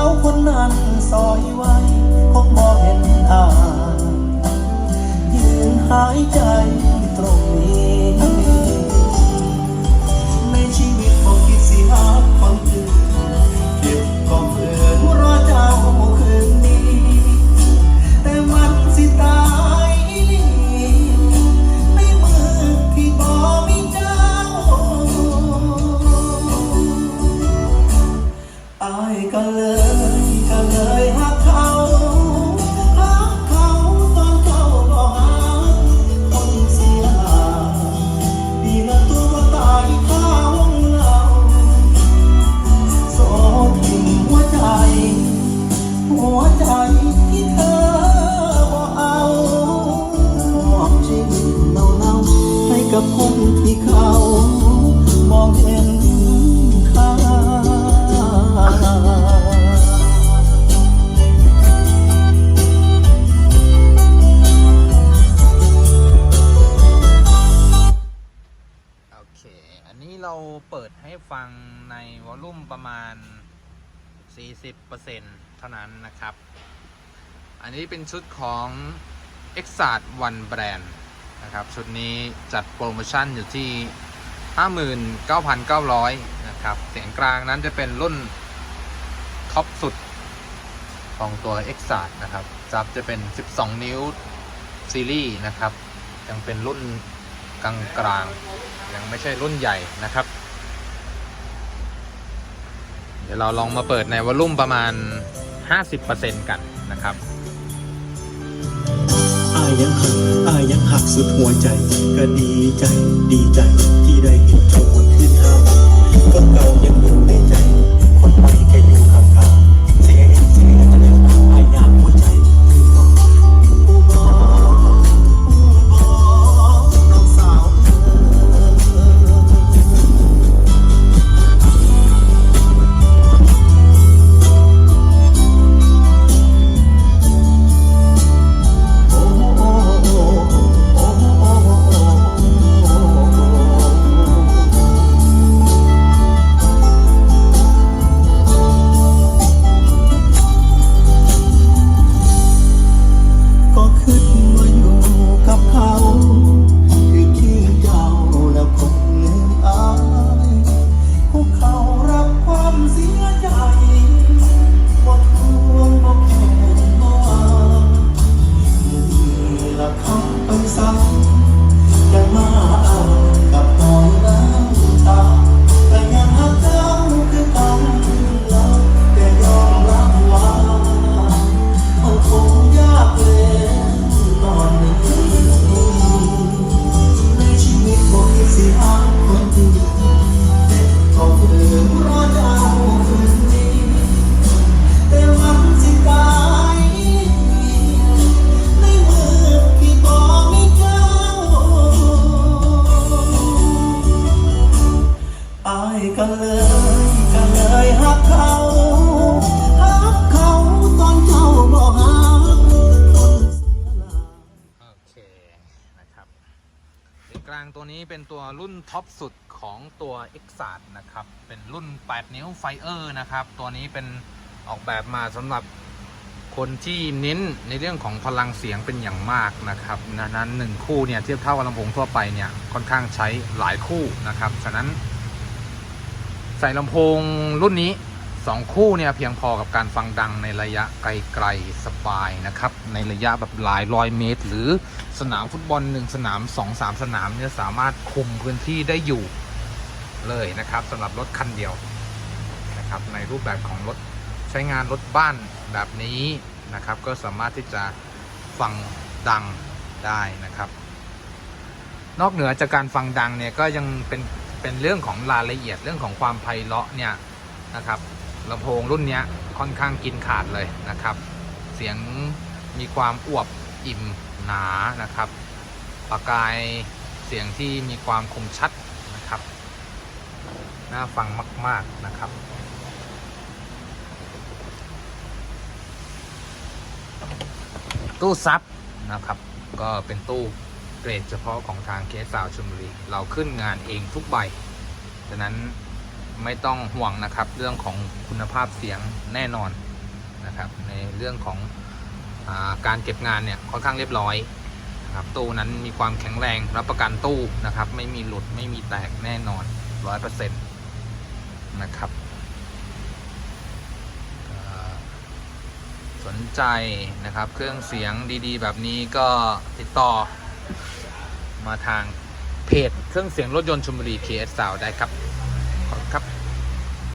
าวคนนั้นซอยไว้คงบ่เห็นทางยืนหายใจตรงนี้ในชีวิตบ่คิดสิหาคนอื่นเก็บกองเพื่อนรอเจ้าคืนนี้แต่มันสิตายในมือที่บ่มีเจ้าอายก็เลยหักเขาตอนเขาบ่หาคนเสียดีละตัวว่าตายข้าวงเราโสดทิ้งหัวใจที่เธอบ่เอามอบชีวิตเน่าๆให้กับคนที่เขามองเห็นค่าโอเค อันนี้เราเปิดให้ฟังในวอลลุ่มประมาณ 40% เท่านั้นนะครับ อันนี้เป็นชุดของ Exact One Brand นะครับ ชุดนี้จัดโปรโมชั่นอยู่ที่ 59,900 นะครับ เสียงกลางนั้นจะเป็นรุ่นท็อปสุดของตัว Exact นะครับ จับจะเป็น 12 นิ้วซีรีส์นะครับ ยังเป็นรุ่นกลางๆยังไม่ใช่รุ่นใหญ่นะครับ เดี๋ยวเราลองมาเปิดในวอลลุ่มประมาณ 50% กันนะครับ อายยังหักสุดหัวใจก็ดีใจที่ได้เห็นเขาคนขึ้นเฮาคนเก่ายังอยู่ในใจคนใหม่แค่อยู่ข้างๆเสียจะเร็วอายอยากหัวใจคือบอกน้องสาวก็เลยหักเขาตอนเจ้าบ่หาคนเสียหลายโอเคนะครับเสียงกลางตัวนี้เป็นตัวรุ่นท็อปสุดของตัว Exact นะครับ เป็นรุ่น 8 นิ้วไฟเออร์นะครับ ตัวนี้เป็นออกแบบมาสำหรับคนที่เน้นในเรื่องของพลังเสียงเป็นอย่างมากนะครับนั้น1คู่เนี่ยเทียบเท่ากับลำโพงทั่วไปเนี่ยค่อนข้างใช้หลายคู่นะครับฉะนั้นใส่ลำโพงรุ่นนี้2คู่เนี่ยเพียงพอกับการฟังดังในระยะไกลๆสบายนะครับในระยะแบบหลายร้อยเมตรหรือสนามฟุตบอล1สนาม 2-3 สนามเนี่ยสามารถคุมพื้นที่ได้อยู่เลยนะครับสำหรับรถคันเดียวนะครับในรูปแบบของรถใช้งานรถบ้านแบบนี้นะครับก็สามารถที่จะฟังดังได้นะครับนอกเหนือจากการฟังดังเนี่ยก็ยังเป็นเรื่องของรายละเอียดเรื่องของความไพเราะเนี่ยนะครับลำโพงรุ่นนี้ค่อนข้างกินขาดเลยนะครับเสียงมีความอวบอิ่มหนานะครับประกายเสียงที่มีความคมชัดนะครับน่าฟังมากๆนะครับตู้ซับนะครับก็เป็นตู้เกรดเฉพาะของทางเคสซาวด์ชลบุรีเราขึ้นงานเองทุกใบฉะนั้นไม่ต้องห่วงนะครับเรื่องของคุณภาพเสียงแน่นอน นะครับในเรื่องของการเก็บงานเนี่ยค่อนข้างเรียบร้อยนะครับตู้นั้นมีความแข็งแรงรับประกันตู้นะครับไม่มีหลุดไม่มีแตกแน่นอน 100% นะครับสนใจนะครับเครื่องเสียงดีๆแบบนี้ก็ติดต่อมาทางเพจเครื่องเสียงรถยนต์ชลบุรี KS Sound ได้ครับ